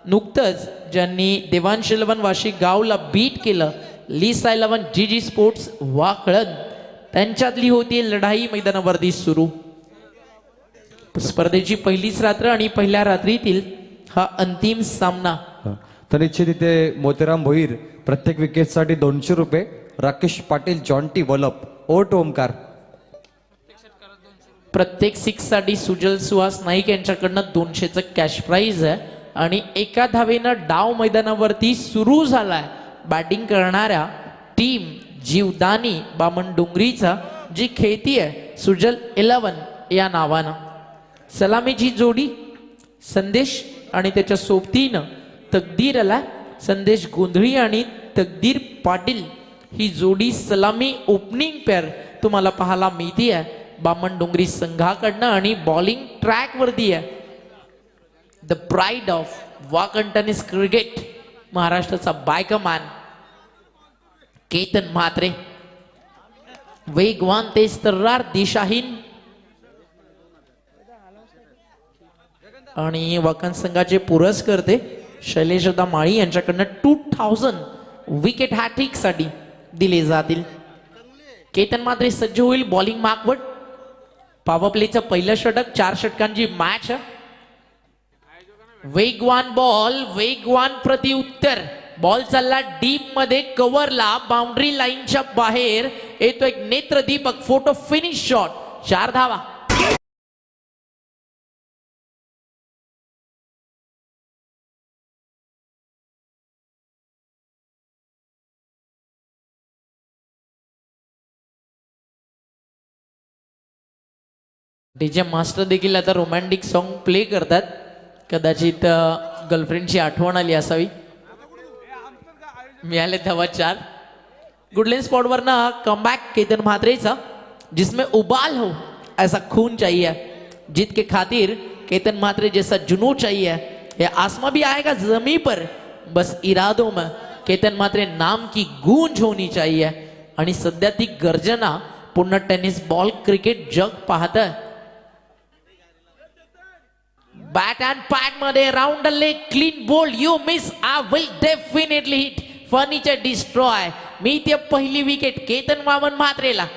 नुकतंच ज्यांनी देवांश 11 वाशी गावला बीट केलं, लिसा 11 GG स्पोर्ट्स वाकळण, त्यांच्यातली होती लढाई मैदानावरती सुरू. स्पर्धेची पहिलीच रात्र आणि पहिल्या रात्रीतील हा अंतिम सामना. तर निश्चित इथे मोतीराम भोईर प्रत्येक विकेटसाठी 200 रुपये, राकेश पाटील जॉन्टी वलप ओट ओमकार प्रत्येक 6 साठी सुजल सुहास नाईक यांच्याकडनं 200चं कॅश प्राइज आहे. आणि एका धावेनं डाव मैदानावरती सुरू झालाय. बॅटिंग करणाऱ्या टीम जीवदानी बामण डोंगरीचा जी खेळती आहे सुजल 11 या नावानं. सलामीची जोडी संदेश आणि त्याच्या सोबतीनं तकदीर आला. संदेश गोंधळी आणि तकदीर पाटील ही जोडी सलामी ओपनिंग पेअर तुम्हाला पाहायला मिळते आहे बामण डोंगरी संघाकडनं. आणि बॉलिंग ट्रॅक वरती आहे the pride of Vakan tennis cricket महाराष्ट्राचा बायकमॅन केतन म्हात्रे. वेगवान तेज तर्रार दिशाहीन आणि वाकण संघाचे पुरस्कर्ते शैलेशदा माळी यांच्याकडनं 2000 विकेट हॅट्रिक साठी दिले जातील. केतन म्हात्रे सज्ज होईल बॉलिंग मार्कवर. पॉवर प्लेचं पहिलं षटक, 4 षटकांची मॅच. वेगवान बॉल, वेगवान प्रतिउत्तर. बॉल चालला डीप मध्ये, कव्हरला, बाउंड्री लाईनच्या बाहेर येतो एक नेत्रदीपक फोटो फिनिश शॉट. 4 धावा. डीजे मास्टर देखील आता रोमॅन्टिक सॉन्ग प्ले करतात. कदाचित गर्लफ्रेंडची आठवण आली असावी. मिळाले धावा 4. गुडलेन स्पॉटवरनं कमबॅक केतन म्हात्रेचा, जिसमें उबाल हो ऐसा खून चाहिए, जीत के खातिर केतन म्हात्रे जैसा जुनून चाहिए. ये आसमां भी आएगा जमी पर, बस इरादों में केतन म्हात्रे नाम की गूंज होनी चाहिए. आणि सध्या ती गर्जना पूर्ण टेनिस बॉल क्रिकेट जग पाहतं. बॅट अँड पॅड मध्ये round leg clean bold. You miss, I will definitely hit, furniture destroy. मी ते पहिली विकेट केतन वामन म्हात्रेला.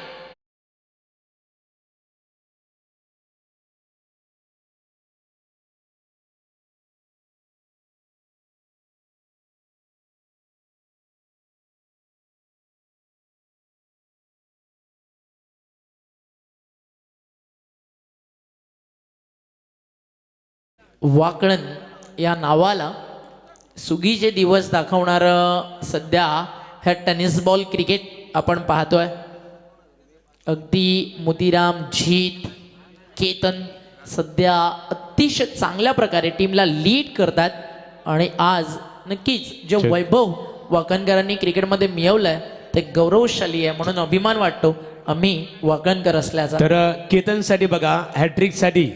वाकळण या नावाला सुगीचे दिवस दाखवणारं सध्या ह्या टेनिस बॉल क्रिकेट आपण पाहतोय. अगदी मोतीराम, जीत, केतन सध्या अतिशय चांगल्या प्रकारे टीमला लीड करतात. आणि आज नक्कीच जे वैभव वाकणकरांनी क्रिकेटमध्ये मिळवलंय ते गौरवशाली आहे, म्हणून अभिमान वाटतो आम्ही वाकणकर असल्याचा. तर केतनसाठी बघा, हॅट्रिकसाठी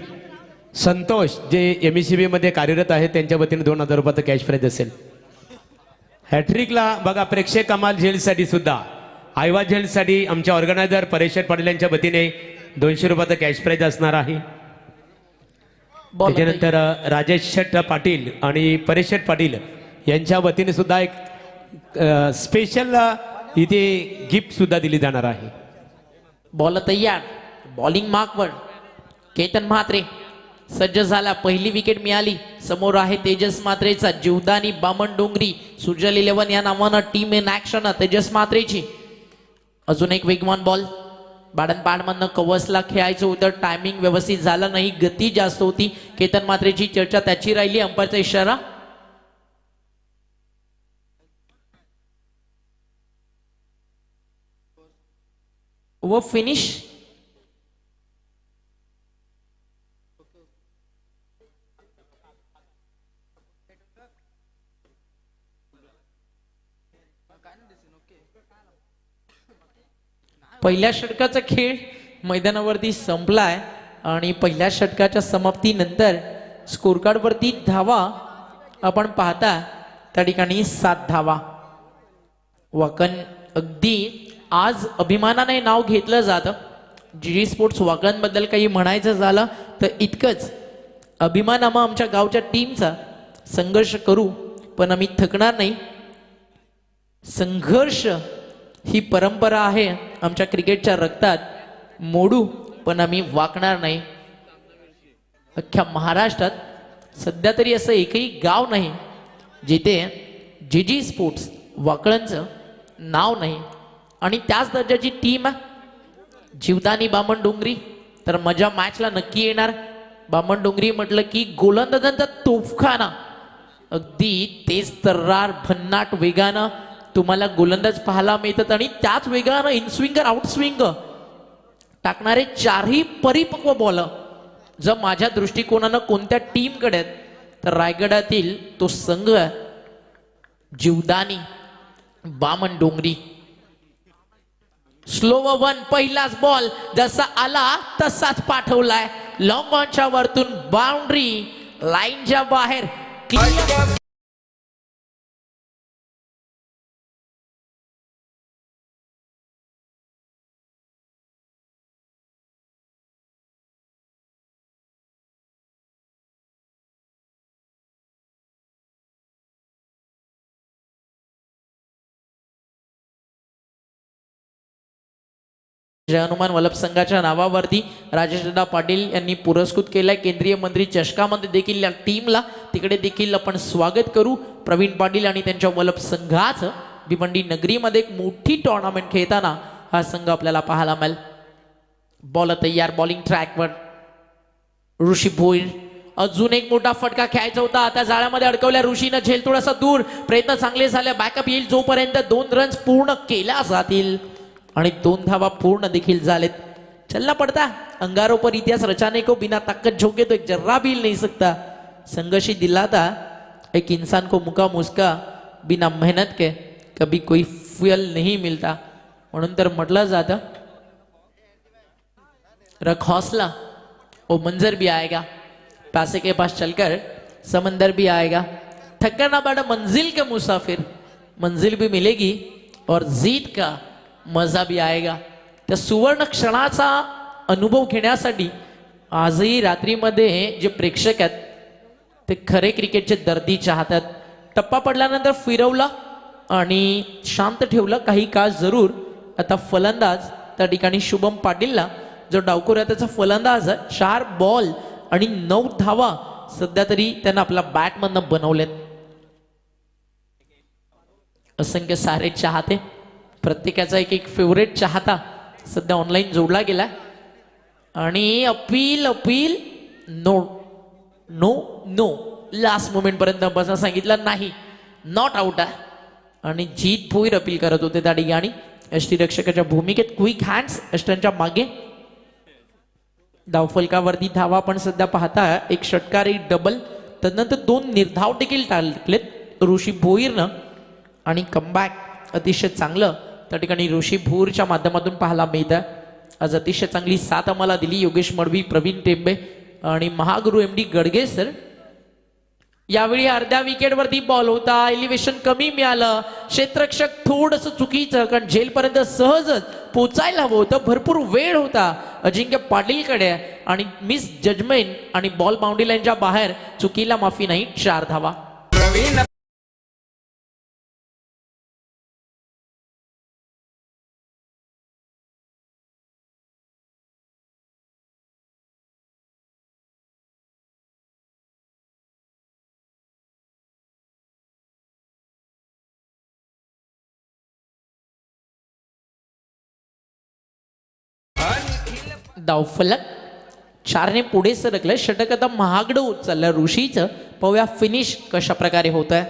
संतोष जे MECB मध्ये कार्यरत आहेत त्यांच्या वतीने 2000 रुपयाचं कॅश प्राइज असेल. हॅट्रिकला बघा प्रेक्षक कमाल झेलसाठी सुद्धा, आयवा झेलसाठी आमच्या ऑर्गनायझर परेश पाटील यांच्या वतीने 200 रुपयाचं कॅश प्राइज असणार आहे. त्याच्यानंतर राजेश शेट पाटील आणि परेश पाटील यांच्या वतीने सुद्धा एक स्पेशल इथे गिफ्ट सुद्धा दिली जाणार आहे. बॉल तयार, बॉलिंग मार्कवर केतन म्हात्रे सज्ज झाला. पहिली विकेट मिळाली. समोर आहे तेजस म्हात्रेचा जीवदानी बामण डोंगरी. सुजल 11 या नावानं टीम इन ऍक्शन तेजस म्हात्रेची. अजून एक वेगवान बॉल. बाडन पाडमधनं कवसला खेळायचं होतं, टायमिंग व्यवस्थित झालं नाही, गती जास्त होती. केतन म्हात्रेची चर्चा त्याची राहिली. अंपायरचा इशारा. व फिनिश. पहिल्या षटकाचा खेळ मैदानावरती संपलाय आणि पहिल्या षटकाच्या समाप्तीनंतर स्कोर कार्ड वरती धावा आपण पाहता त्या ठिकाणी 7 धावा. वाकण अगदी आज अभिमानाने नाव घेतलं जातं. GG स्पोर्ट्स वाकण बद्दल काही म्हणायचं झालं तर इतकंच. अभिमान आम्हा आमच्या गावच्या टीमचा संघर्ष करू पण आम्ही थकणार नाही. संघर्ष ही परंपरा आहे आमच्या क्रिकेटच्या रक्तात. मोडू पण आम्ही वाकणार नाही. अख्ख्या महाराष्ट्रात सध्या तरी असं एकही गाव नाही जिथे जीजी स्पोर्ट्स वाकळांचं नाव नाही. आणि त्याच दर्जाची टीम आहे जीवदानी बामणडोंगरी. तर मजा मॅचला नक्की येणार. बामणडोंगरी म्हटलं की गोलंदाजांचा तोफखाना. अगदी तेज तर्रार भन्नाट वेगानं तुम्हाला गोलंदाज पाहायला मिळतात आणि त्याच वेगानं इनस्विंगर आउटस्विंग टाकणारे चारही परिपक्व बॉलर जर माझ्या दृष्टिकोनानं कोणत्या टीमकडे आहेत तर रायगडातील तो संघ आहे जीवदानी बामणडोंगरी. स्लो वन पहिलाच बॉल जसा आला तसाच पाठवलाय. लॉंग ऑनच्या वरतून बाउंड्री लाईनच्या बाहेर क्लिअर. जय हनुमान वल्लभ संघाच्या नावावरती राजेश दादा पाटील यांनी पुरस्कृत केलाय. केंद्रीय मंत्री चषकामध्ये देखील या टीमला तिकडे देखील आपण स्वागत करू. प्रवीण पाटील आणि त्यांच्या वल्लभ संघाचं भिवंडी नगरीमध्ये एक मोठी टुर्नामेंट खेळताना हा संघ आपल्याला पाहायला मिळेल. बॉल तयार बॉलिंग ट्रॅकवर ऋषी भोईर. अजून एक मोठा फटका खेळायचा होता. आता जाळ्यामध्ये अडकवल्या ऋषीनं. झेल थोडासा दूर. प्रयत्न चांगले झाले. बॅकअप येईल जोपर्यंत 2 रन्स पूर्ण केल्या जातील आणि 2 धावा पूर्ण देखील झालेत. चलना पड़ता अंगारों पर इतिहास रचाने को बिना ताकत झोंके तो एक जर्रा भी नहीं सकता. संघर्ष दिलाता एक इंसान को मुका मुस्का बिना मेहनत के कभी कोई फ्यूल नहीं मिलता. म्हणून तर म्हटलं जातं रख हौसला वो मंजर भी आएगा. पैसे के पास चलकर समंदर भी आएगा. थकना बड़ा मंजिल के मुसाफिर. मंजिल भी मिलेगी और जीत का मजा भी आएगा. त्या सुवर्ण क्षणाचा अनुभव घेण्यासाठी आजही रात्रीमध्ये जे प्रेक्षक आहेत ते खरे क्रिकेटचे दर्दी चाहतात. टप्पा पडल्यानंतर फिरवला आणि शांत ठेवलं काही काळ जरूर. आता फलंदाज त्या ठिकाणी शुभम पाटीलला जो डावखोर त्याचा फलंदाज 4 बॉल आणि 9 धावा सध्या तरी त्यांना आपल्या बॅटमधनं बनवलेत. असंख्य सारे चाहते प्रत्येकाचा एक एक फेवरेट चाहता सध्या ऑनलाईन जोडला गेला आणि appeal appeal no no no last moment पर्यंत बसा सांगितलं नाही. नॉट आउट आहे आणि जीत भोईर अपील करत होते त्या ठिकाणी. यष्टीरक्षकाच्या भूमिकेत क्विक हँड्स यष्टांच्या मागे. धावफलकावरती धावा आपण सध्या पाहता. एक षटकार एक डबल तदनंतर 2 निर्धाव देखील टाकलेत ऋषी भोईरनं आणि कमबॅक अतिशय चांगलं त्या ठिकाणी ऋषी भोईरच्या माध्यमातून पाहायला मिळतं. आज अतिशय चांगली साथ आम्हाला दिली योगेश मडवी, प्रवीण टेंबे आणि महागुरु MD गडगे सर. यावेळी अर्ध्या विकेटवरती बॉल होता. एलिव्हेशन कमी मिळालं. क्षेत्ररक्षक थोडस चुकीचं कारण झेलपर्यंत सहजच पोचायला हवं होतं. भरपूर वेळ होता अजिंक्य पाटीलकडे आणि मिस जजमेंट आणि बॉल बाउंड्री लाईनच्या बाहेर. चुकीला माफी नाही. 4 धावा. धावफलक 4ने पुढे सरकलं. षटक आता महागडं होत चाललं ऋषीचं. पाहूया फिनिश कशा प्रकारे होत आहे.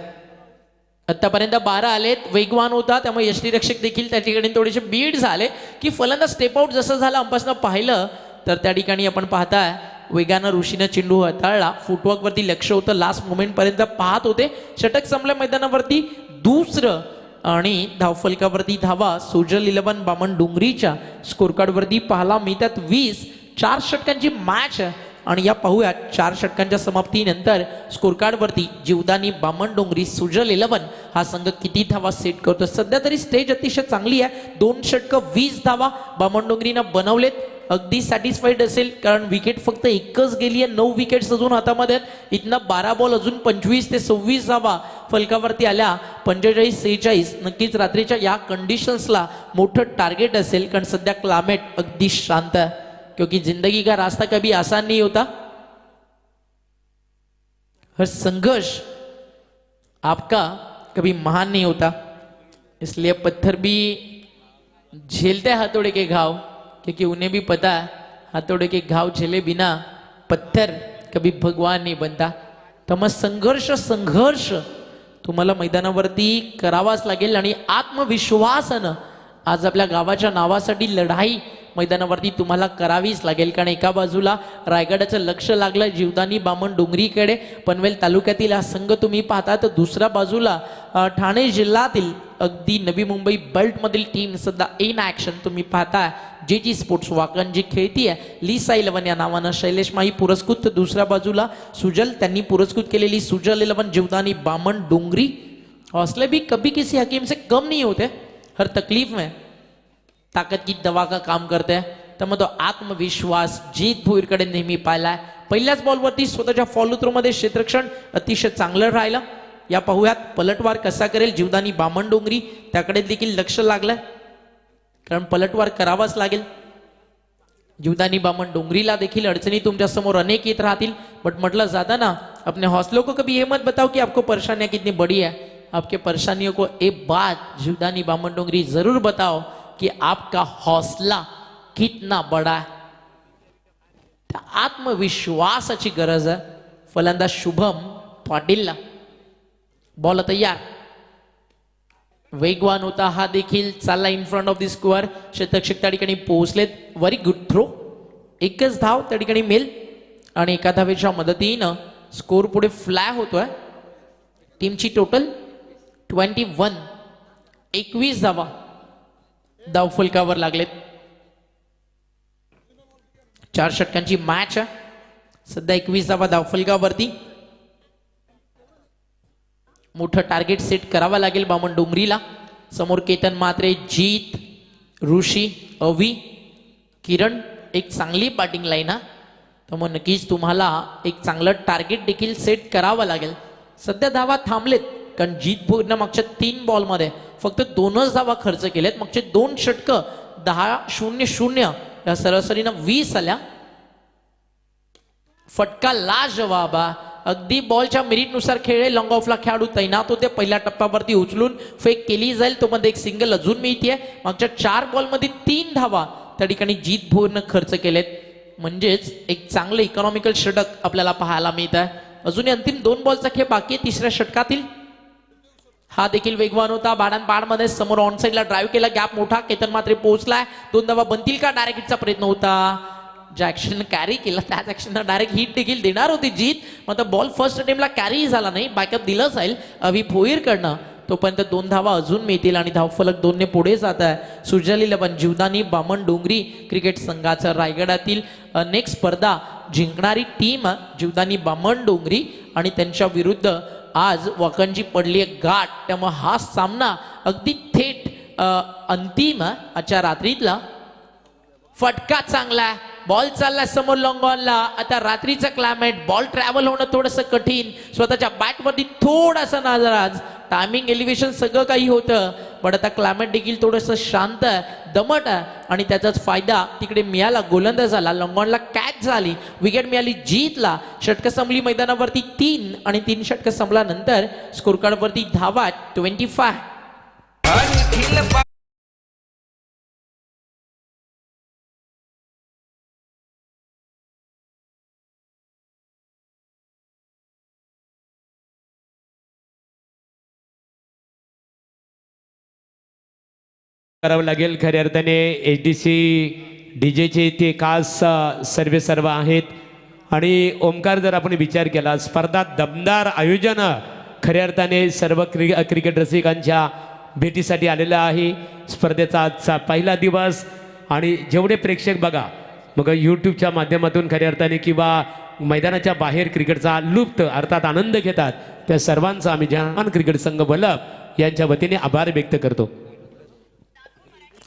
आतापर्यंत 12 आलेत. वेगवान होता त्यामुळे यष्टीरक्षक देखील त्या ठिकाणी थोडेसे बीड झाले की फलंदाज स्टेप आउट जसं झालं अंपासनं पाहिलं तर त्या ठिकाणी आपण पाहताय वेगानं ऋषीनं चेंडू हाताळला. फुटवर्कवरती लक्ष होतं. लास्ट मोमेंट पर्यंत पाहत होते. षटक संपल्या मैदानावरती दुसरं आणि धावफलकावरती धावा सुजल 11 बामणडोंगरीच्या स्कोरकार्डवरती पाहायला मिळतात 20. 4 षटकांची मॅच आणि या पाहूया 4 षटकांच्या समाप्तीनंतर स्कोरकार्डवरती जीवदानी बामणडोंगरी सुजल 11 हा संघ किती धावा सेट करतो. सध्या तरी स्टेज अतिशय चांगली आहे. 2 षटकं 20 धावा बामणडोंगरीनं बनवलेत. अगदी सॅटिस्फाईड असेल, कारण विकेट फक्त एकच गेली आहे, 9 विकेट्स अजून हातामध्ये आहेत. इथनं 12 बॉल अजून 25 ते 26 धावा फलकावरती आल्या, 45-46. नक्कीच रात्रीच्या या कंडिशन्सला मोठं टार्गेट असेल, कारण सध्या क्लायमेट अगदी शांत आहे, क्योंकि जिंदगी का रास्ता कभी आसान नहीं होता. हर संघर्ष आपका कभी महान नहीं होता, इसलिए पत्थर भी झेलते हैं हथौड़े के घाव, क्योंकि उन्हें भी पता है हथौड़े के घाव झेले बिना पत्थर कभी भगवान नहीं बनता. तर मग संघर्ष तुम्हाला मैदानावरती करावाच लागेल आणि आत्मविश्वासानं आज आपल्या गावाच्या नावासाठी लढाई मैदानावरती तुम्हाला करावीच लागेल. कारण एका बाजूला रायगडाचं लक्ष लागलं जीवदानी बामण डोंगरीकडे, पनवेल तालुक्यातील हा संघ तुम्ही पाहता, तर दुसऱ्या बाजूला ठाणे जिल्ह्यातील अगदी नवी मुंबई बेल्टमधील टीम सध्या इन ॲक्शन तुम्ही पाहताय. JG स्पोर्ट्स वाकण जी खेळती आहे लिसा 11 या नावानं, शैलेश माही पुरस्कृत, तर दुसऱ्या बाजूला सुजल, त्यांनी पुरस्कृत केलेली सुजल 11 जीवदानी बामण डोंगरी. हौसले भी कभी किसी हकीम से कम नहीं होते, हर तकलीफ में ताकद की दवा का काम करते हैं. तर मग तो आत्मविश्वास जीत भोईरकडे नेहमी पाहिलाय. पहिल्याच बॉलवरती स्वतःच्या फॉलो थ्रोमध्ये क्षेत्ररक्षण अतिशय चांगलं राहिलं. या पाहूयात पलटवार कसा करेल जीवदानी बामण डोंगरी, त्याकडे देखील लक्ष लागलंय, कारण पलटवार करावाच लागेल. जीवदानी बामण डोंगरीला देखील अडचणी तुमच्या समोर अनेक येत राहतील, बट म्हटलं जाता ना, अपने हौसलों को कभी ये मत बताओ कि आपको परेशानियां कितनी बड़ी है. आपके परेशानियों को एक बात जीवदानी बामण डोंगरी जरूर बताओ कि आपका हौसला कितना बड़ा है. आत्मविश्वासाची गरज आहे. फलंदाज शुभम पाटीलला बॉल तयार, वेगवान होता हा देखील चालला in front of the square. शतक त्या ठिकाणी पोहोचलेत. व्हेरी गुड थ्रो, एकच धाव त्या ठिकाणी मिळेल आणि एका धावेच्या मदतीनं स्कोर पुढे फ्लॅग होतोय. टीमची टोटल 21, 21 धावा धाव फलकावर लागलेत. 4 षटकांची मॅच आहे सध्या, 21 धावा धाव फलकावरती. मोठं टार्गेट सेट करावा लागेल बामण डोंगरीला. समोर केतन म्हात्रे, जीत, ऋषी, अवी, किरण, एक चांगली बॅटिंग लाईन आहे. तर मग नक्कीच तुम्हाला एक चांगलं टार्गेट देखील सेट करावं लागेल. सध्या धावा थांबलेत, कारण जीत भोईरनं मागच्या 3 बॉलमध्ये फक्त 2च धावा खर्च केलेत. मागचे 2 षटकं 10-0-0 या सरासरीनं 20 आल्या. फटका लाजवाब, अगदी बॉलच्या मेरिटनुसार खेळले. लॉंग ऑफला खेळाडू तैनात होते. पहिल्या टप्प्यावरती उचलून फेक केली जाईल, तो मध्ये एक सिंगल अजून मिळते. मागच्या 4 बॉलमध्ये 3 धावा त्या ठिकाणी जीत भोईरनं खर्च केलेत. म्हणजेच एक चांगलं इकॉनॉमिकल षटक आपल्याला पाहायला मिळत आहे. अजूनही अंतिम 2 बॉलचा खेळ बाकी आहे तिसऱ्या षटकातील. हा देखील वेगवान होता. बाडांपाडमध्ये समोर ऑन साईडला ड्राईव्ह केला, गॅप मोठा. केतन मात्र पोहोचलाय. 2 धावा बनतील का? डायरेक्ट हिटचा प्रयत्न होता. ज्या ऍक्शन कॅरी केला त्याच ऍक्शनला डायरेक्ट हिट देखील देणार होती जीत, मात्र बॉल फर्स्ट अटेम्प्टला कॅरी झाला नाही. बॅकअप दिलं जाईल अभि भोईरकडनं. तोपर्यंत 2 धावा अजून मिळतील आणि धावफलक 2 ने पुढे जात आहे. सुजल 11 जीवदानी बामण डोंगरी क्रिकेट संघाचा रायगडातील अनेक स्पर्धा जिंकणारी टीम जीवदानी बामण डोंगरी, आणि त्यांच्या विरुद्ध आज वाकणची पडली गाठ. त्यामुळे हा सामना अगदी थेट अंतिम आजच्या रात्रीतला. फटका चांगला, बॉल चालला समोर लॉंग ऑनला. आता रात्रीचं क्लायमेट, बॉल ट्रॅव्हल होणं थोडंसं कठीण. स्वतःच्या बॅटवरती थोडासा नाराज, टायमिंग एलिव्हेशन सगळं काही होतं, पण आता क्लायमेट देखील थोडंसं शांत आहे, दमट आहे, आणि त्याचाच फायदा तिकडे मिळाला. गोलंदाजाला लॉंग ऑनला कॅच झाली, विकेट मिळाली जीतला. षटकं संपली मैदानावरती 3, आणि 3 षटकं संपल्यानंतर स्कोर कार्डवरती धावा 25. करावं लागेल. खऱ्या अर्थाने HDC DJचे ते खास सर्व आहेत. आणि ओमकार, जर आपण विचार केला, स्पर्धा दमदार आयोजन खऱ्या अर्थाने सर्व क्रिकेट रसिकांच्या भेटीसाठी आलेला आहे. स्पर्धेचा आजचा पहिला दिवस, आणि जेवढे प्रेक्षक बघा मग यूट्यूबच्या माध्यमातून खऱ्या अर्थाने किंवा मैदानाच्या बाहेर क्रिकेटचा लुप्त अर्थात आनंद घेतात, त्या सर्वांचा आम्ही जहान क्रिकेट संघ बलप यांच्या वतीने आभार व्यक्त करतो.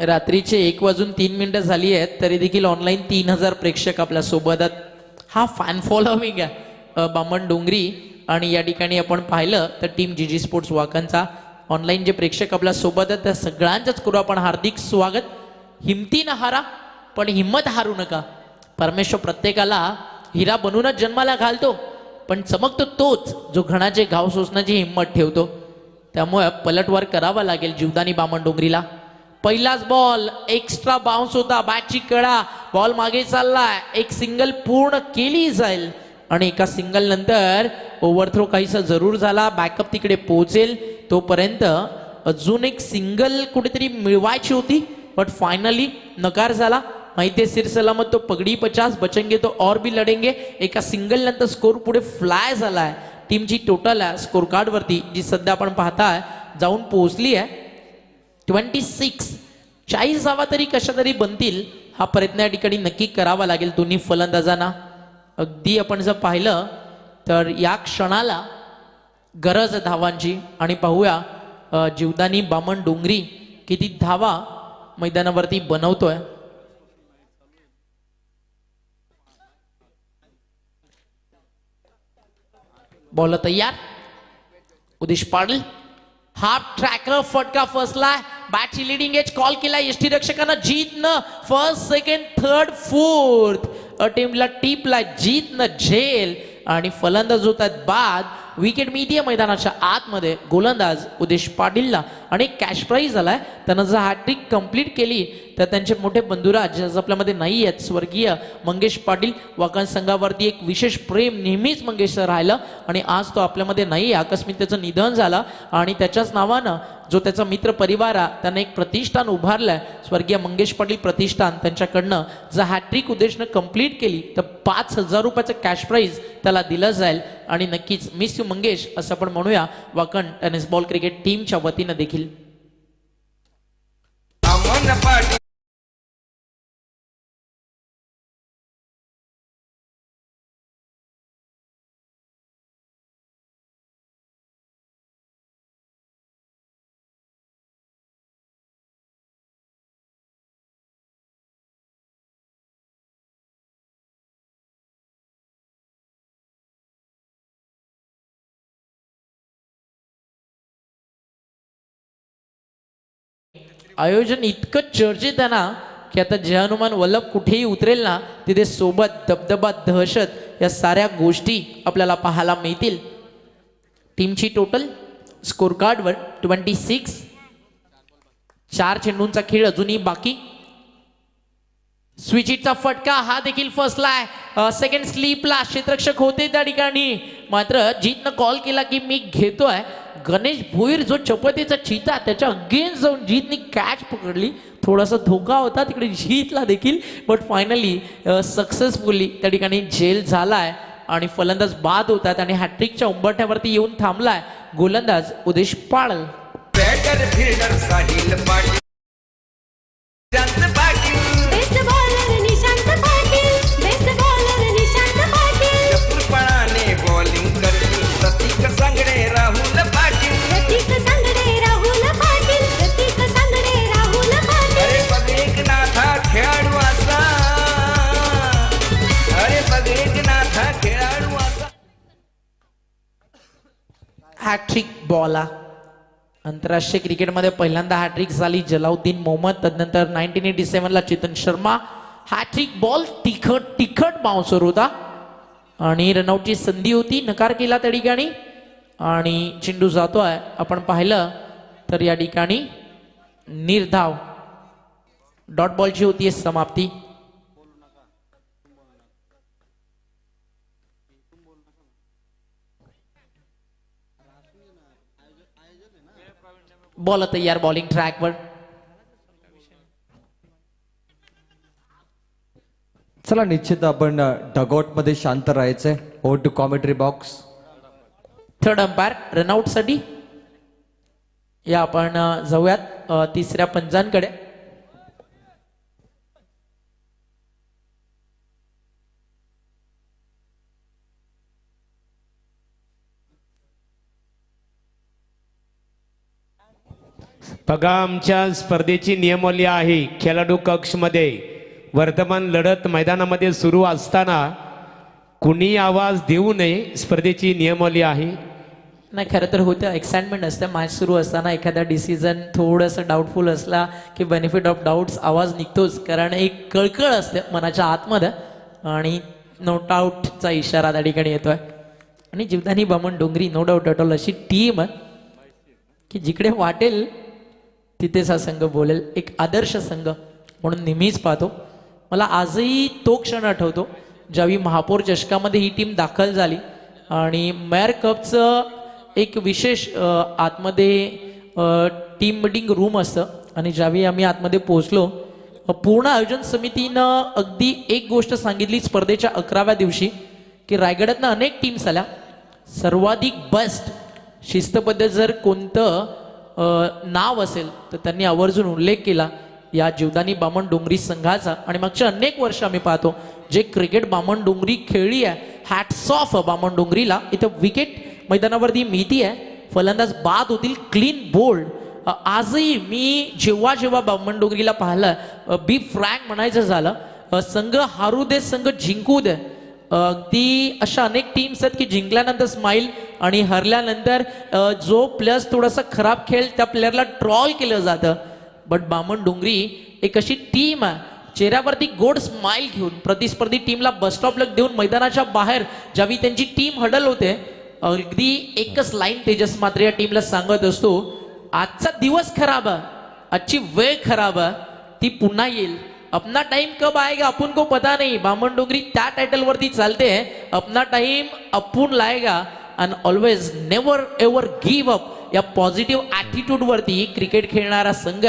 रात्रीचे 1:03 झाली आहेत तरी देखील ऑनलाईन 3000 प्रेक्षक आपल्या सोबत आहेत. हा फॅन फॉलोविंग आहे बामण डोंगरी. आणि या ठिकाणी आपण पाहिलं तर टीम जी स्पोर्ट्स वाकांचा ऑनलाईन जे प्रेक्षक आपल्या सोबत आहेत त्या सगळ्यांच्याच करू आपण हार्दिक स्वागत. हिमतीनं हारा पण हिंमत हारू नका. परमेश्वर प्रत्येकाला हिरा बनवूनच जन्माला घालतो पण चमकतो तोच जो घणाचे घाव सोसण्याची हिंमत ठेवतो. त्यामुळे पलटवार करावा लागेल जीवदानी बामण डोंगरीला. पहिलाच बॉल एक्स्ट्रा बाउन्स होता. बॅटची कडा बॉल मागे चाललाय. एक सिंगल पूर्ण केली जाईल आणि एका सिंगल नंतर ओव्हरथ्रो काहीसा जरूर झाला. बॅकअप तिकडे पोहोचेल तोपर्यंत अजून एक सिंगल कुठेतरी मिळवायची होती बट फायनली नकार झाला. माहिती आहे सिर सलामत तो पगडी 50 बचेंगे तो और भी लढेंगे. एका सिंगल नंतर स्कोर पुढे फ्लाय झालाय. टीमची टोटल आहे स्कोर कार्ड वरती जी सध्या आपण पाहताय जाऊन पोहोचली आहे 26. 40 धावा तरी कशा तरी बनतील हा प्रयत्न या ठिकाणी नक्की करावा लागेल दोन्ही फलंदाजांना. अगदी आपण जर पाहिलं तर या क्षणाला गरज आहे धावांची. आणि पाहूया जीवदानी बामण डोंगरी किती धावा मैदानावरती बनवतोय. बॉल तयार. उदिश पाटील हाफ ट्रॅकर फटका फसलाय. बॅटची लिडिंग एज कॉल केलाय यष्टी रक्षकानं. जीतनं फर्स्ट सेकंड थर्ड फोर्थ अटेम्प्टला टिपला जीतनं झेल आणि फलंदाज होतात बाद. विकेट मिळतीये मैदानाच्या आतमध्ये गोलंदाज उदेश पाटीलला आणि कॅश प्राईज आलाय. त्यानं जर हॅट्रिक कंप्लीट केली तर त्यांचे मोठे बंधुराज आज आपल्यामध्ये नाही आहेत स्वर्गीय मंगेश पाटील. वाकण संघावरती एक विशेष प्रेम नेहमीच मंगेश राहिलं आणि आज तो आपल्यामध्ये नाही. आकस्मिक त्याचं निधन झालं आणि त्याच्याच नावानं जो त्याचा मित्र परिवार आहे त्यानं एक प्रतिष्ठान उभारलंय स्वर्गीय मंगेश पाटील प्रतिष्ठान. त्यांच्याकडनं जर हॅट्रिक उद्देशनं कंप्लीट केली तर 5000 रुपयाचं कॅश प्राईज त्याला दिलं जाईल. आणि नक्कीच मिस यू मंगेश असं आपण म्हणूया वाकण टेनिस बॉल क्रिकेट टीमच्या वतीनं देखील. आयोजन इतकं चर्चेत आहे ना की आता जय हनुमान वल्लभ कुठेही उतरेल ना तिथे सोबत दबदबा दहशत या साऱ्या गोष्टी आपल्याला पाहायला मिळतील. टीमची टोटल स्कोर कार्डवर 26. 4 चेंडूंचा खेळ अजूनही बाकी. स्विचिटचा फटका हा देखील फसलाय. सेकंड स्लीपला क्षेत्ररक्षक होते त्या ठिकाणी मात्र जीतनं कॉल केला की मी घेतोय. गणेश भोईर जो चपतीचा चिता त्याच्या अगेन्स्ट जाऊन जीतनी कॅच पकडली. थोडासा धोका होता तिकडे जीतला देखील बट फायनली सक्सेसफुली त्या ठिकाणी झेल झालाय आणि फलंदाज बाद होतात आणि हॅट्रिकच्या उंबरठ्यावरती येऊन थांबलाय गोलंदाज उदेश पाटील. हॅट्रिक बॉला आंतरराष्ट्रीय क्रिकेटमध्ये पहिल्यांदा हॅट्रिक झाली जलाउद्दीन मोहम्मद. त्यानंतर 1987ला चेतन शर्मा. हॅट्रिक बॉल तिखट बाउन्सर होता आणि रनआउटची संधी होती. नकार केला त्या ठिकाणी आणि चेंडू जातोय. आपण पाहिलं तर या ठिकाणी निर्धाव डॉट बॉलची होती समाप्ती. बॉल तयार बॉलिंग ट्रॅकवर. चला निश्चित आपण डगआउट मध्ये शांत राहायचंय. Over to commentary box. Third umpire run out साठी या आपण जाऊयात तिसऱ्या पंचांकडे. बघा आमच्या स्पर्धेची नियमावली आहे. खेळाडू कक्षमध्ये वर्तमान लढत मैदानामध्ये सुरू असताना कुणी आवाज देऊ नये, स्पर्धेची नियमावली आहे. नाही, खरं तर होतं, एक्साइटमेंट असते मॅच सुरू असताना. एखादा डिसिजन थोडंसं डाऊटफुल असला की बेनिफिट ऑफ डाऊट्स आवाज निघतोच, कारण एक कळकळ असते मनाच्या आतमध्ये आणि नो डाऊटचा इशारा त्या ठिकाणी येतोय. आणि जीवदानी बामण डोंगरी नो डाऊट ॲट ऑल अशी टीम आहे की जिकडे वाटेल तिथेच हा संघ बोलेल. एक आदर्श संघ म्हणून नेहमीच पाहतो. मला आजही तो क्षण आठवतो ज्यावेळी महापौर चषकामध्ये ही टीम दाखल झाली आणि मेयर कपचं एक विशेष आतमध्ये टीम मीटिंग रूम असतं आणि ज्यावेळी आम्ही आतमध्ये पोहोचलो, पूर्ण आयोजन समितीनं अगदी एक गोष्ट सांगितली स्पर्धेच्या 11व्या दिवशी की रायगडातनं अनेक टीम्स आल्या, सर्वाधिक बेस्ट शिस्तबद्ध जर कोणतं नाव असेल तर त्यांनी आवर्जून उल्लेख केला या जीवदानी बामण डोंगरी संघाचा. आणि मागच्या अनेक वर्ष आम्ही पाहतो जे क्रिकेट बामण डोंगरी खेळली आहे, हॅट्स ऑफ बामण डोंगरीला. इथं विकेट मैदानावरती मिळती आहे, फलंदाज बाद होतील, क्लीन बोल्ड. आजही मी जेव्हा जेव्हा बामण डोंगरीला पाहिलं, बी फ्रँक म्हणायचं झालं, संघ हारू दे संघ जिंकू दे, अगदी अशा अनेक टीम्स आहेत की जिंकल्यानंतर स्माईल आणि हरल्यानंतर जो प्लेयर थोडासा खराब खेळ त्या प्लेअरला ट्रॉल केलं जातं. बट बामण डोंगरी एक अशी टीम आहे चेहऱ्यावरती गोड स्माईल घेऊन प्रतिस्पर्धी टीमला बसस्टॉपला देऊन मैदानाच्या बाहेर ज्यावेळी त्यांची टीम हडल होते, अगदी एकच लाईन तेजस मात्र या टीमला सांगत असतो, आजचा दिवस खराब आहे, आजची वेळ खराब आहे, ती पुन्हा येईल. अपना टाइम कब आएगा अपन को पता नहीं. बामण डोंगरी त्या टायटल वरती चालते, अपना टाइम अपुन लाएगा and always never ever give up या पॉझिटिव्ह ॲटिट्यूड वरती क्रिकेट खेळणारा संघ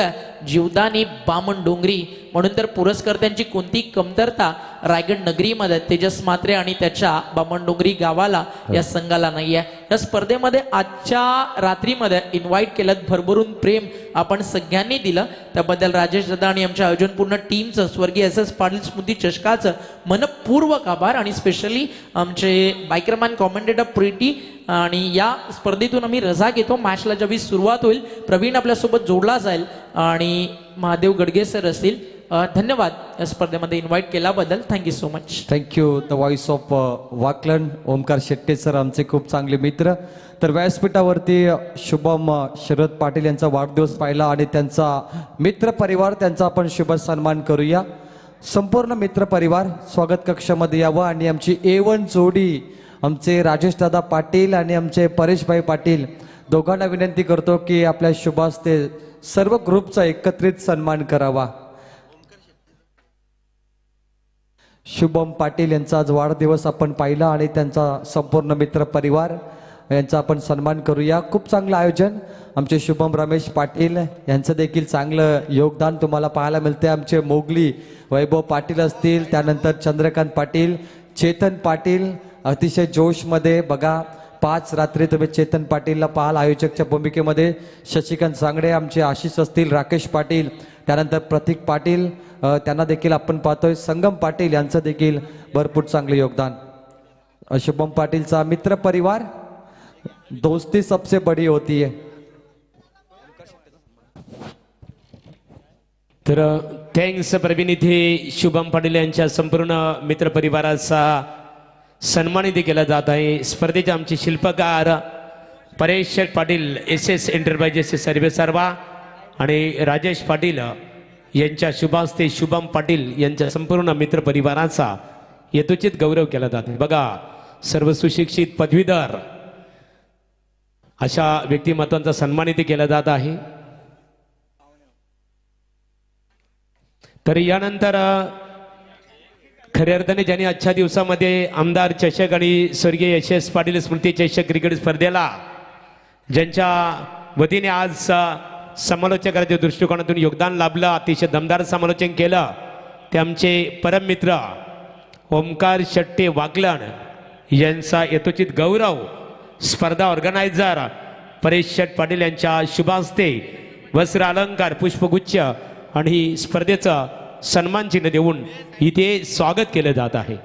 जीवदानी बामण डोंगरी. म्हणून तर पुरस्कर्त्यांची कोणती कमतरता रायगड नगरीमध्ये तेजस मात्रे आणि त्याच्या बामण डोंगरी गावाला या संघाला नाही आहे. या स्पर्धेमध्ये आजच्या रात्रीमध्ये इन्व्हाइट केलं, भरभरून प्रेम आपण सगळ्यांनी दिलं, त्याबद्दल राजेश दादा आणि आमच्या आयोजन पूर्ण टीमचं, स्वर्गीय SS पाटील स्मृती चषकाचं मनपूर्वक आभार. आणि स्पेशली आमचे बायकरमॅन कॉमेंटेटर प्रीती. आणि या स्पर्धेतून आम्ही रजा घेतो. मॅचला ज्यावेळी सुरुवात होईल प्रवीण आपल्यासोबत जोडला जाईल आणि महादेव गडगे सर असतील. धन्यवाद या स्पर्धेमध्ये इन्व्हाइट केल्याबद्दल. Thank you so much. Thank you. The voice of Vakalan Omkar Shette sir आमचे खूप चांगले मित्र. तर व्यासपीठावरती शुभम शरद पाटील यांचा वाढदिवस पाहिला आणि त्यांचा मित्र परिवार, त्यांचा आपण शुभ सन्मान करूया. संपूर्ण मित्र परिवार स्वागत कक्षामध्ये यावं आणि आमची A1 जोडी आमचे राजेश दादा पाटील आणि आमचे परेशभाई पाटील दोघांना विनंती करतो की आपल्या शुभास्ते सर्व ग्रुपचा एकत्रित सन्मान करावा. शुभम पाटील यांचा आज वाढदिवस आपण पाहिला आणि त्यांचा संपूर्ण मित्र परिवार यांचा आपण सन्मान करूया. खूप चांगलं आयोजन. आमचे शुभम रमेश पाटील यांचं देखील चांगलं योगदान तुम्हाला पाहायला मिळते. आमचे मोगली वैभव पाटील असतील, त्यानंतर चंद्रकांत पाटील, चेतन पाटील अतिशय जोशमध्ये. बघा 5 रात्री तुम्ही चेतन पाटीलला पाहाल आयोजकच्या भूमिकेमध्ये. शशिकांत सांगडे, आमचे आशिष असतील, राकेश पाटील, त्यानंतर प्रतीक पाटील, त्यांना देखील आपण पाहतोय. संगम पाटील यांचं देखील भरपूर चांगले योगदान. शुभम पाटीलचा मित्र परिवार, दोस्ती सबसे बड़ी होती है. तर थँक्स प्रवीण. इथे शुभम पाटील यांच्या संपूर्ण मित्र परिवाराचा सन्मानित केला जात आहे. स्पर्धेचे आमचे शिल्पकार परेश पाटील SS एंटरप्राइजेसचे सर्वे सर्वा आणि राजेश पाटील यांच्या शुभास्ते शुभम पाटील यांच्या संपूर्ण मित्र परिवाराचा यथोचित गौरव केला जात आहे. बघा सर्व सुशिक्षित पदवीधर अशा व्यक्तिमत्वांचा सन्मानित केला जात आहे. तर यानंतर खऱ्या अर्थाने ज्यांनी आजच्या दिवसामध्ये आमदार चषक आणि स्वर्गीय SS पाटील स्मृती चषक क्रिकेट स्पर्धेला ज्यांच्या वतीने आज समालोचकाच्या दृष्टिकोनातून योगदान लाभलं, अतिशय दमदार समालोचन केलं, ते आमचे परम मित्र ओमकार शेट्टे वाकलन यांचा यथोचित गौरव स्पर्धा ऑर्गनायझर परेश शेट पाटील यांच्या शुभास्ते वस्त्र अलंकार, पुष्पगुच्छ आणि स्पर्धेचं सन्मान चिन्ह देऊन इथे स्वागत केलं जात आहे.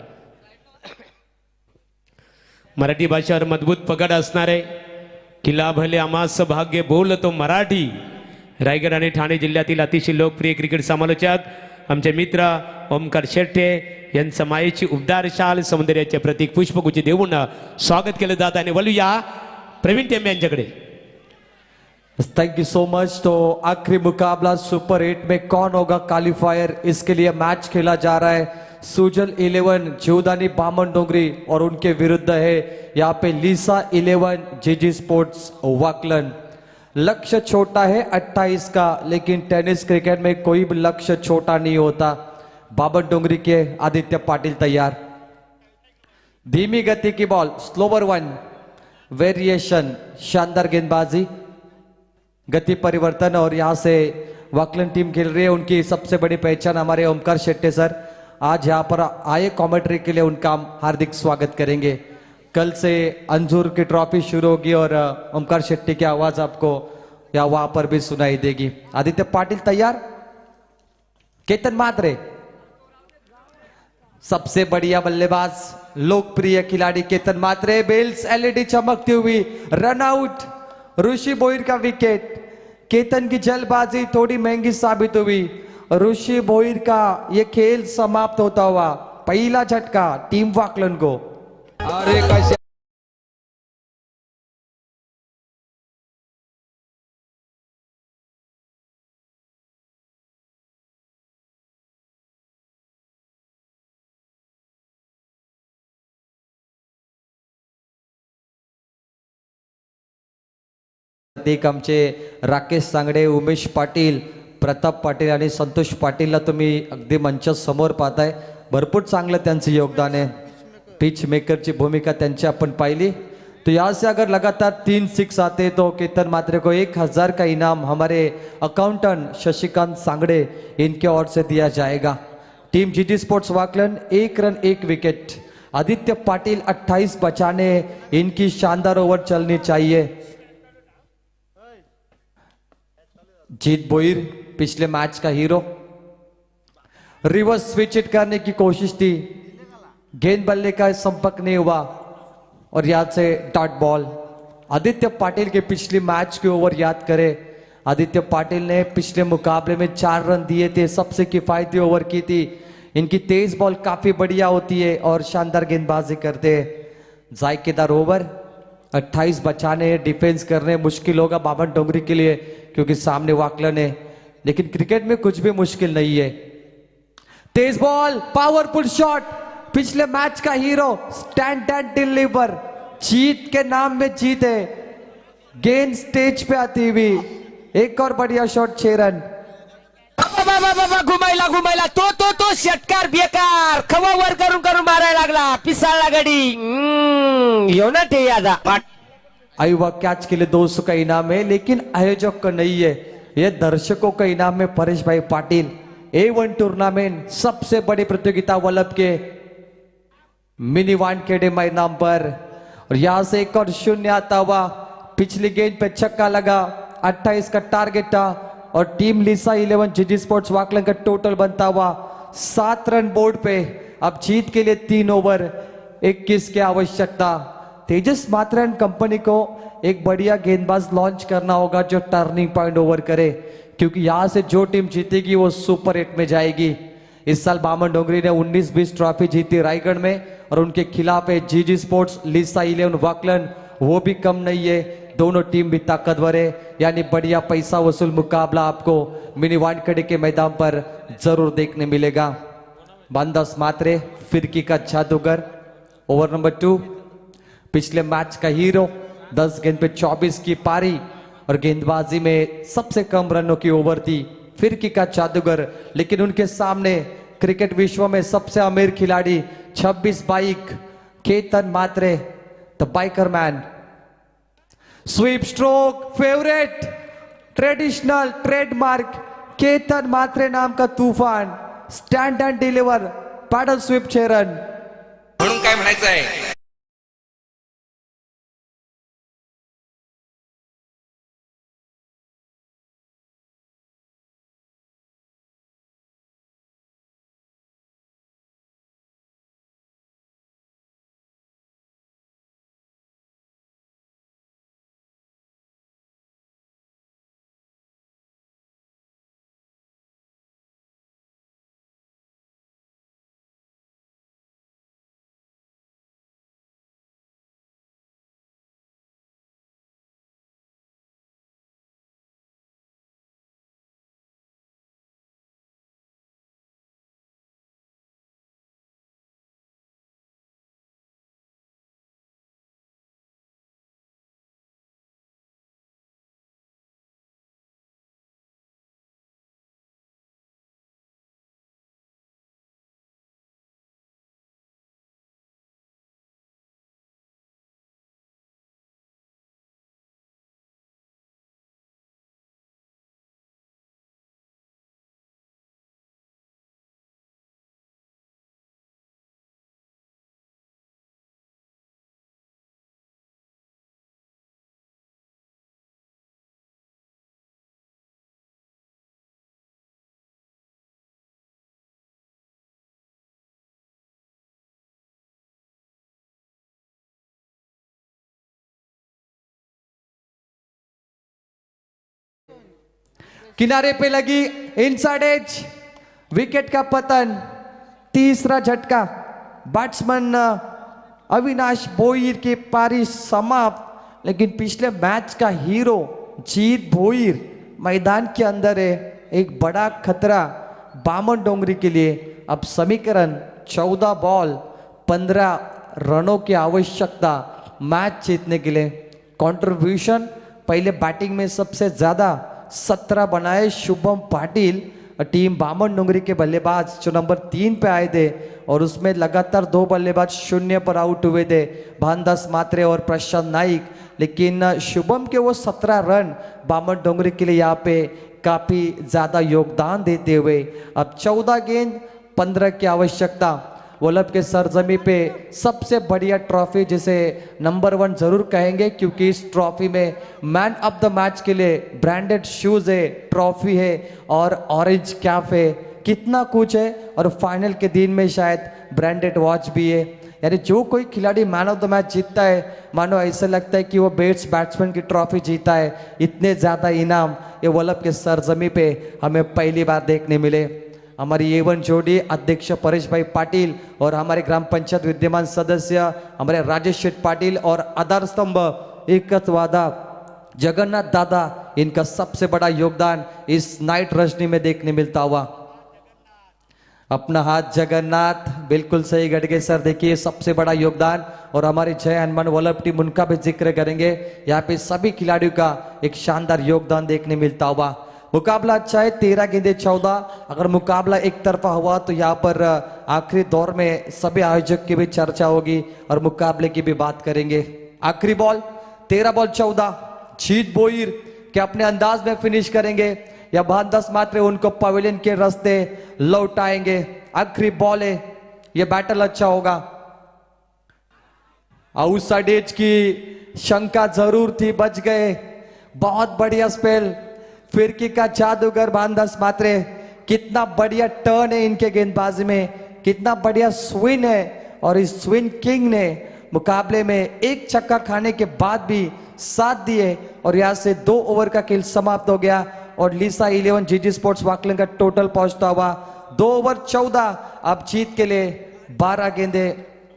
मराठी भाषेवर मजबूत पकड असणारे, किल्ला भले आमास भाग्य बोलतो मराठी, रायगड आणि ठाणे जिल्ह्यातील अतिशय लोकप्रिय क्रिकेट समालोचक आमचे मित्र ओमकार शेट्टे यांचं मायेची उबदार शाल सौंदर्याचे प्रतीक पुष्पगुच्छ देऊन स्वागत केलं जात आणि वळूया प्रवीण टेंबे यांच्याकडे. Thank you so much. तो आखिरी मुकाबला सुपर 8 में कौन होगा क्वालिफायर, इसके लिए मैच खेला जा रहा है. सुजल 11 जीवदानी बामन डोंगरी और उनके विरुद्ध है यहाँ पे लीसा 11 जीजी स्पोर्ट्स वाकलन. लक्ष्य छोटा है 28 का, लेकिन टेनिस क्रिकेट में कोई भी लक्ष्य छोटा नहीं होता. बामन डोंगरी के आदित्य पाटिल तैयार. धीमी गति की बॉल, स्लोवर 1 वेरिएशन, शानदार गेंदबाजी, गति परिवर्तन. और यहाँ से वाकलन टीम खेल रही है. उनकी सबसे बड़ी पहचान हमारे ओमकार शेट्टे सर आज यहाँ पर आए कमेंट्री के लिए, उनका हम हार्दिक स्वागत करेंगे. कल से अंजूर की ट्रॉफी शुरू होगी और ओमकार शेट्टी की आवाज आपको या वहां पर भी सुनाई देगी. आदित्य पाटिल तैयार. केतन मात्रे सबसे बढ़िया बल्लेबाज, लोकप्रिय खिलाड़ी केतन मात्रे. बेल्स एलईडी चमकती हुई, रन आउट, ऋषि भोईर का विकेट. केतन की जल्दबाजी थोड़ी महंगी साबित हुई. ऋषि भोईर का ये खेल समाप्त होता हुआ. पहला झटका टीम वाकलन को. अरे कैसे प्रतीक आमचे राकेश सांगडे, उमेश पाटील, प्रताप पाटील आणि संतोष पाटीलला तुम्ही अगदी मंचासमोर पाहताय. भरपूर चांगलं त्यांचं योगदान आहे. पिच मेकरची भूमिका त्यांची आपण पाहिली. तो यहाँ से अगर लगातार 3 6 आते तो केतन मात्रे को 1000 का इनाम हमारे अकाउंटेंट शशिकांत सांगड़े इनके ओर से दिया जाएगा. Team GT sports Vakalan 1 run 1 wicket. Aditya Patil 28 बचाने, इनकी शानदार ओवर चलनी चाहिए. जीत बोईर पिछले मैच का हीरो. रिवर्स स्विच हिट करने की कोशिश थी, गेंद बल्ले का संपर्क नहीं हुआ और याद से डॉट बॉल. आदित्य पाटिल के पिछले मैच के ओवर याद करें. आदित्य पाटिल ने पिछले मुकाबले में 4 रन दिए थे, सबसे किफायती ओवर की थी. इनकी तेज बॉल काफी बढ़िया होती है और शानदार गेंदबाजी करते हैं. जायकेदार ओवर, 28 बचाने, डिफेंस करने मुश्किल होगा बामन डोंगरी के लिए क्योंकि सामने वाकलन है. लेकिन क्रिकेट में कुछ भी मुश्किल नहीं है. तेज बॉल, पावरफुल शॉट, पिछले मैच का हीरो, स्टैंड एंड डिलीवर. जीत के नाम में जीत है. गेंद स्टेज पे आती हुई, एक और बढ़िया शॉट, 6 रन. घुमायला तो षटकार बेकार, खवा वर करून मारायला लागला, पिसाळला गडी. येऊ ना ते यादा. आयुवा कैच के लिए 200 का इनाम है, लेकिन आयोजक का नहीं है, यह दर्शकों का इनाम है. परेश भाई पाटिल. A1 टूर्नामेंट सबसे बड़ी प्रतियोगिता वल्लभ के मिनी वानखेड़े मैदान पर. और यहां से एक और शून्य आता हुआ. पिछली गेंद पे छक्का लगा, 28 का टारगेट था और टीम लीसा 11 जीजी स्पोर्ट्स वाकलन का टोटल बनता हुआ 7 रन बोर्ड पे. अब जीत के लिए 3 ओवर 21 की आवश्यकता. तेजस मात्रन कंपनी को एक बढ़िया गेंदबाज लॉन्च करना होगा जो टर्निंग पॉइंट ओवर करे, क्योंकि यहां से जो टीम जीतेगी वो सुपर 8 में जाएगी. इस साल बामन डोंगरी ने 19-20 ट्रॉफी जीती रायगढ़ में और उनके खिलाफ है जीजी स्पोर्ट्स लीसा 11 वाकलन, वो भी कम नहीं है. दोनों टीम भी ताकतवर है, यानी बढ़िया पैसा वसूल मुकाबला आपको मिनी वानखेड़े के मैदान पर जरूर देखने मिलेगा. बांदस मात्रे फिरकी का जादूगर. ओवर नंबर 2, पिछले मैच का हीरो, 10 गेंद पे 24 की पारी और गेंदबाजी में सबसे कम रनों की ओवर थी. फिरकी का जादूगर, लेकिन उनके सामने क्रिकेट विश्व में सबसे अमीर खिलाड़ी 26 bike, Ketan Matre, the biker man. Sweep stroke favourite, traditional trademark, Ketan Matre नाम का तूफान. Stand and deliver, paddle sweep 6 run. म्हणून काय म्हणायचं आहे. किनारे पे लगी इनसाइड एज, विकेट का पतन, तीसरा झटका। बैट्समैन अविनाश भोईर की पारी समाप्त। लेकिन पिछले मैच का हीरो जीत भोईर मैदान के अंदर है, एक बड़ा खतरा बामन डोंगरी के लिए। अब समीकरण 14 बॉल 15 रनों की आवश्यकता मैच जीतने के लिए। कंट्रीब्यूशन पहले बैटिंग में सबसे ज्यादा 17 बनाए शुभम पाटिल, टीम बामन डोंगरी के बल्लेबाज जो नंबर 3 पे आए थे, और उसमें लगातार 2 बल्लेबाज 0 पर आउट हुए थे, भानदास मात्रे और प्रशांत नाइक। लेकिन शुभम के वो 17 रन बामन डोंगरी के लिए यहाँ पे काफी ज्यादा योगदान देते हुए अब 14 गेंद 15 की आवश्यकता। वल्लभ के सरजमी पे सबसे बढ़िया ट्रॉफी जिसे नंबर 1 जरूर कहेंगे, क्योंकि इस ट्रॉफी में मैन ऑफ द मैच के लिए ब्रांडेड शूज है, ट्रॉफी है और ऑरेंज कैप है, कितना कुछ है। और फाइनल के दिन में शायद ब्रांडेड वॉच भी है। यानी जो कोई खिलाड़ी मैन ऑफ द मैच जीतता है, मानो ऐसा लगता है कि वो बैट्समैन की ट्रॉफी जीता है। इतने ज्यादा इनाम ये वल्लभ के सरजमी पे हमें पहली बार देखने मिले। हमारी A1 जोड़ी अध्यक्ष परेश भाई पाटिल और हमारे ग्राम पंचायत विद्यमान सदस्य हमारे राजेश शेठ पाटिल और आधार स्तंभ एकच वादा जगन्नाथ दादा, इनका सबसे बड़ा योगदान इस नाइट रजनी में देखने मिलता हुआ। अपना हाथ जगन्नाथ, बिल्कुल सही गड़गे सर, देखिए सबसे बड़ा योगदान। और हमारे जय हनुमान वल्लभ टीम, उनका भी जिक्र करेंगे। यहाँ पे सभी खिलाड़ियों का एक शानदार योगदान देखने मिलता हुआ। मुकाबला अच्छा है, 13 गेंदे 14। अगर मुकाबला एक तरफा हुआ तो यहाँ पर आखिरी दौर में सभी आयोजक की भी चर्चा होगी और मुकाबले की भी बात करेंगे। आखिरी बॉल 13 बॉल 14, जीत भोईर के अपने अंदाज में फिनिश करेंगे या भानदास मात्रे उनको पवेलियन के रास्ते लौटाएंगे। आखिरी बॉल है, ये बैटल अच्छा होगा। आउटसाइड एज की शंका जरूर थी, बच गए। बहुत बढ़िया स्पेल, फिरकी का जादूगर भानदास मात्रे, कितना बढ़िया टर्न है इनके गेंदबाजी में, कितना बढ़िया स्विंग है। और इस स्विंग किंग ने मुकाबले में एक छक्का खाने के बाद भी साथ दिए और यहां से 2 ओवर का खेल समाप्त हो गया। और लीसा 11 जीजी स्पोर्ट्स वाकलन का टोटल पहुंचता हुआ 2 ओवर 14। अब जीत के लिए 12 गेंदे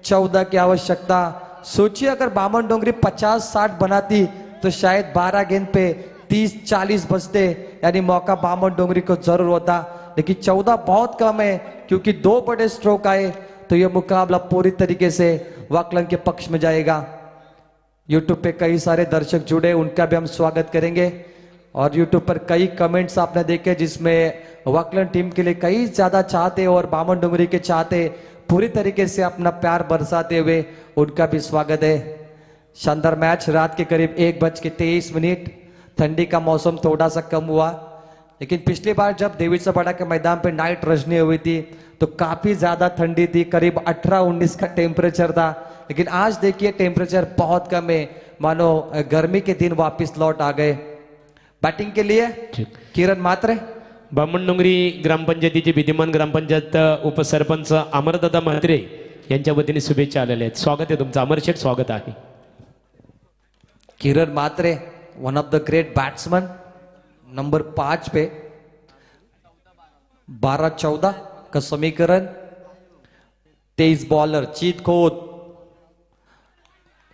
14 की आवश्यकता। सोचिए अगर बामन डोंगरी 50-60 बनाती तो शायद 12 गेंद पे 30-40 बचते, यानी मौका बामन डोंगरी को जरूर होता। लेकिन 14 बहुत कम है, क्योंकि 2 बड़े स्ट्रोक आए तो यह मुकाबला पूरी तरीके से वाकलन के पक्ष में जाएगा। यूट्यूब पे कई सारे दर्शक जुड़े, उनका भी हम स्वागत करेंगे। और यूट्यूब पर कई कमेंट्स आपने देखे जिसमें वाकलन टीम के लिए कई ज्यादा चाहते और बामन डोंगरी के चाहते पूरी तरीके से अपना प्यार बरसाते हुए, उनका भी स्वागत है। शानदार मैच, रात के करीब 1:23। ठंडी का मौसम थोड़ा सा कम हुआ, लेकिन पिछली बार जब देवी सपाटा के मैदान पे नाइट रजनी हुई थी तो काफी ज्यादा ठंडी थी, करीब 18-19 का टेम्परेचर था। लेकिन आज देखिए टेम्परेचर बहुत कम है, मानो गर्मी के दिन वापस लौट आ गए। बैटिंग के लिए किरण मात्रे, बामन डोंगरी ग्रामपंचायतीचे विद्यमान ग्रामपंचायत उपसरपंच अमरदादा म्हात्रे यांच्या वतीने शुभेच्छा आलेल्या आहेत। स्वागत आहे तुमचं अमर शेठ, स्वागत आहे। Kiran Matre one of the great batsman, number 5 पे 12-14 का समीकरण। 23 बॉलर जीत खोद,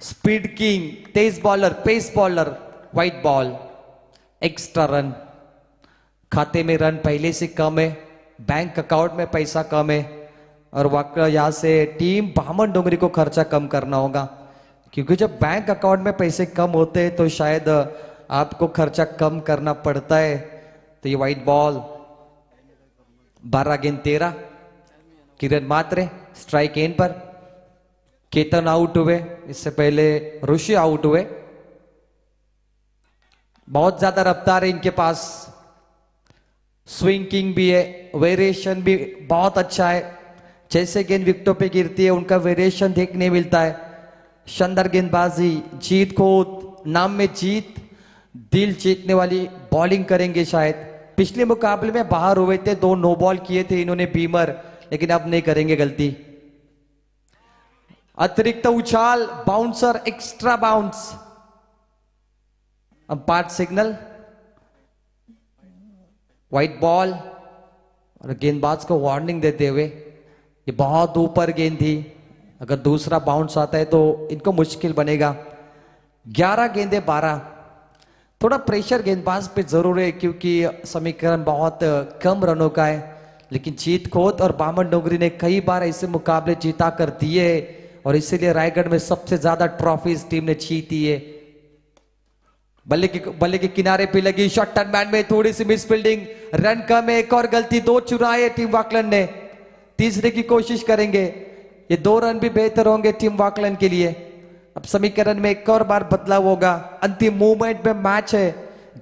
speed king, 23 bowler, pace bowler, white ball, extra run. खाते में रन पहले से कम है, बैंक अकाउंट में पैसा कम है और वाकई यहां से टीम बामन डोंगरी को खर्चा कम करना होगा, क्योंकि जब बैंक अकाउंट में पैसे कम होते हैं तो शायद आपको खर्चा कम करना पड़ता है। तो ये व्हाइट बॉल 12 गेंद 13। किरण मात्रे स्ट्राइक एंड पर, केतन आउट हुए, इससे पहले ऋषि आउट हुए। बहुत ज्यादा रफ्तार है इनके पास, स्विंग किंग भी है, वेरिएशन भी बहुत अच्छा है। जैसे गेंद विकेटों पे गिरती है उनका वेरिएशन देखने मिलता है। शानदार गेंदबाजी, जीत खोद, नाम में जीत, दिल जीतने वाली बॉलिंग करेंगे शायद। पिछले मुकाबले में बाहर हुए थे, 2 नो बॉल किए थे इन्होंने बीमर, लेकिन अब नहीं करेंगे गलती। अतिरिक्त उछाल, bouncer, extra bounce. Umpire signal, white ball और गेंदबाज को वार्निंग देते हुए, ये बहुत ऊपर गेंद थी, अगर दूसरा बाउंस आता है तो इनको मुश्किल बनेगा। 11 गेंदे 12। थोड़ा प्रेशर गेंदबाज पे जरूर है क्योंकि समीकरण बहुत कम रनों का है, लेकिन जीत खोत और बामन डोंगरी ने कई बार ऐसे मुकाबले जीता कर दिए और इसीलिए रायगढ़ में सबसे ज्यादा ट्रॉफीज टीम ने जीती है। बल्ले के किनारे पे लगी शॉट, टर्नमैन में थोड़ी सी मिस फील्डिंग, रन कम है, एक और गलती, 2 चुराए टीम वाकलन ने, तीसरे की कोशिश करेंगे, ये 2 रन भी बेहतर होंगे टीम वाकलन के लिए। अब समीकरण में एक और बार बदलाव होगा, अंतिम मूवमेंट में मैच है,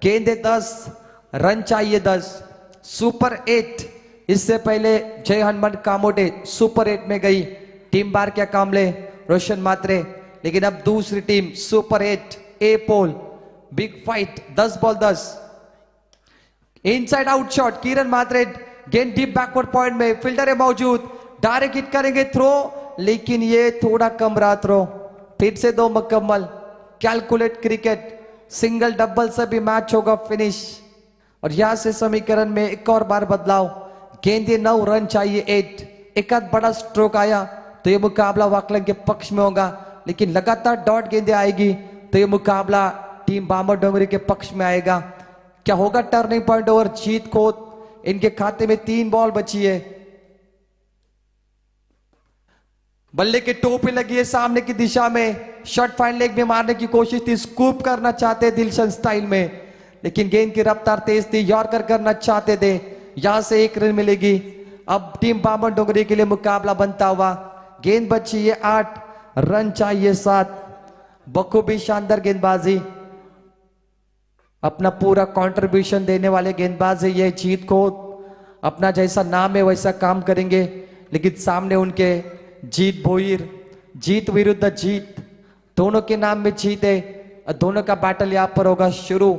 गेंदे 10, रन चाहिए 10, सुपर 8। इससे पहले जय हनुमान कामोटे सुपर 8 में गई, टीम बार क्या कामले, रोशन मात्रे, लेकिन अब दूसरी team super 8 A pool, big fight, 10 ball 10। Inside out shot, Kiran Matre, गेंद डीप बैकवर्ड पॉइंट में, फील्डर है मौजूद, डायरेक्ट हिट करेंगे थ्रो, लेकिन ये थोड़ा कम रहा थ्रो, फिर से 2 मुकम्मल। कैलकुलेट क्रिकेट, सिंगल डबल से भी मैच होगा फिनिश। और यहां से समीकरण में एक और बार बदलाव, गेंदे 9, रन चाहिए 8, एक आध बड़ा स्ट्रोक आया तो ये मुकाबला वाकलन के पक्ष में होगा, लेकिन लगातार डॉट गेंदे आएगी तो ये मुकाबला टीम बामर डोंगरी के पक्ष में आएगा। क्या होगा टर्निंग पॉइंट ओवर, जीत खोत, इनके खाते में 3 बॉल बची है। बल्ले के टो पे लगी है सामने की दिशा में, शॉट फाइन लेग में मारने की कोशिश थी, स्कूप करना चाहते दिलशन स्टाइल में, लेकिन गेंद की रफ्तार तेज थी, यॉर्कर करना चाहते थे, यहां से 1 रन मिलेगी। अब टीम बामन डोंगरी के लिए मुकाबला बनता हुआ, गेंद बची है 8, रन चाहिए 7, बखूबी शानदार गेंदबाजी, अपना पूरा कंट्रीब्यूशन देने वाले गेंदबाज है ये जीत को, अपना जैसा नाम है वैसा काम करेंगे, लेकिन सामने उनके जीत भोईर, जीत विरुद्ध जीत, दोनों के नाम में जीत है, दोनों का बैटल यहां पर होगा शुरू।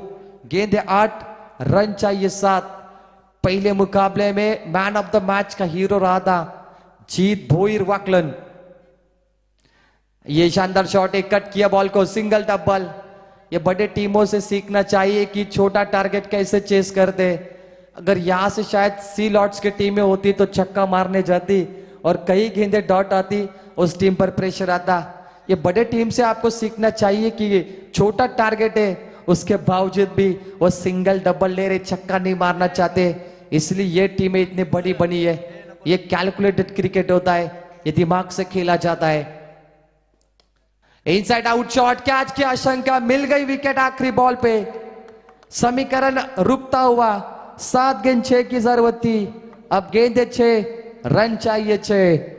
गेंद 8, रन चाहिए 7। पहले मुकाबले में मैन ऑफ द मैच का हीरो रहा था जीत भोईर वाकलन। ये शानदार शॉट है, कट किया बॉल को, सिंगल डबल। ये बड़े टीमों से सीखना चाहिए कि छोटा टारगेट कैसे चेस करते। अगर यहां से शायद सी लॉर्ड्स की टीमें होती तो छक्का मारने जाती और कई गेंदे डॉट आती, उस टीम पर प्रेशर आता। ये बड़े टीम से आपको सीखना चाहिए कि छोटा टारगेट है, उसके बावजूद भी वो सिंगल डबल ले रहे, छक्का नहीं मारना चाहते, इसलिए ये टीमें इतनी बड़ी बनी है। ये कैलकुलेटेड क्रिकेट होता है, ये दिमाग से खेला जाता है। इनसाइड आउट शॉट, कैच की आशंका, मिल गई विकेट आखिरी बॉल पे। समीकरण रुकता हुआ, 7 गेंद 6 की जरूरत थी, अब गेंदे 6, रन चाहिए 6।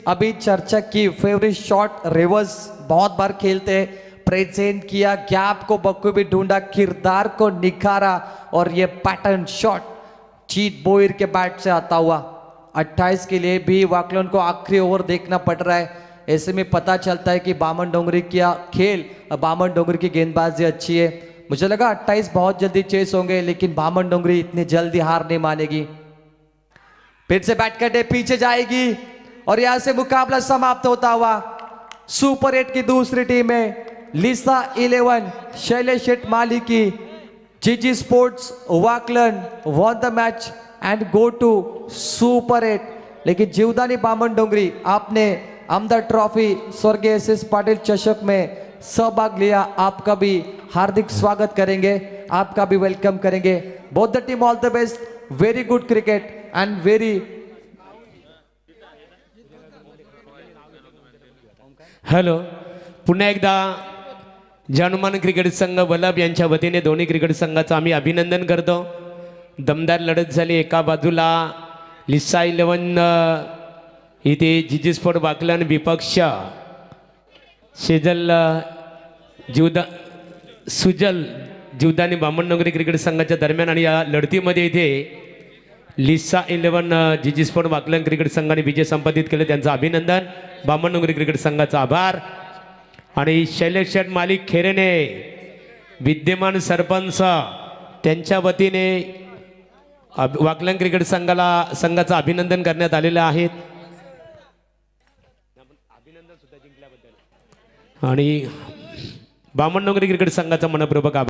अभी चर्चा की फेवरेट शॉट रिवर्स बहुत बार खेलते, प्रेजेंट किया, गैप को बखूबी ढूंढा, किरदार को निखारा और ये पैटर्न शॉट जीत बोयर के बैट से आता हुआ। 28 के लिए भी वाकलन को आखिरी ओवर देखना पड़ रहा है। ऐसे में पता चलता है कि बामन डोंगरी का खेल, बामन डोंगरी की गेंदबाजी अच्छी है। मुझे लगा 28 बहुत जल्दी चेस होंगे, लेकिन बामन डोंगरी इतनी जल्दी हार नहीं मानेगी। फिर से बैट करते पीछे जाएगी और यहां से मुकाबला समाप्त होता हुआ। सुपर 8 की दूसरी टीम है लिसा 11 शैलेश शेट मालिकी, GG sports Vakalan won the match and go to super 8। लेकिन जीवदानी बामन डोंगरी, आपने आमदार ट्रॉफी स्वर्गीय एस पाटिल चषक में सहभाग लिया, आपका भी हार्दिक स्वागत करेंगे, आपका भी वेलकम करेंगे। Both the team all the best, very good cricket end very. Hello, पुन्हा एकदा जानुमान क्रिकेट संघ वल्लभ यांच्या वतीने दोन्ही क्रिकेट संघाचं आम्ही अभिनंदन करतो। दमदार लढत झाली। एका बाजूला लिसा 11 इथे जीजी स्पोर्ट वाकलन विपक्ष शेजल सुजल जीवदानी बामणनगरी क्रिकेट संघाच्या दरम्यान, आणि या लढतीमध्ये इथे लिसा 11 जीजी स्पोर्ट वाकलन क्रिकेट संघाने विजय संपादित केले, त्यांचं अभिनंदन। बामणनगरी क्रिकेट संघाचा आभार। आणि शैलेश शेठ मालिक खेरेने विद्यमान सरपंच त्यांच्या वतीने वाकलन क्रिकेट संघाचं अभिनंदन करण्यात आलेलं आहे। आणि बामणनगरी क्रिकेट संघाचा मनपूर्वक आभार।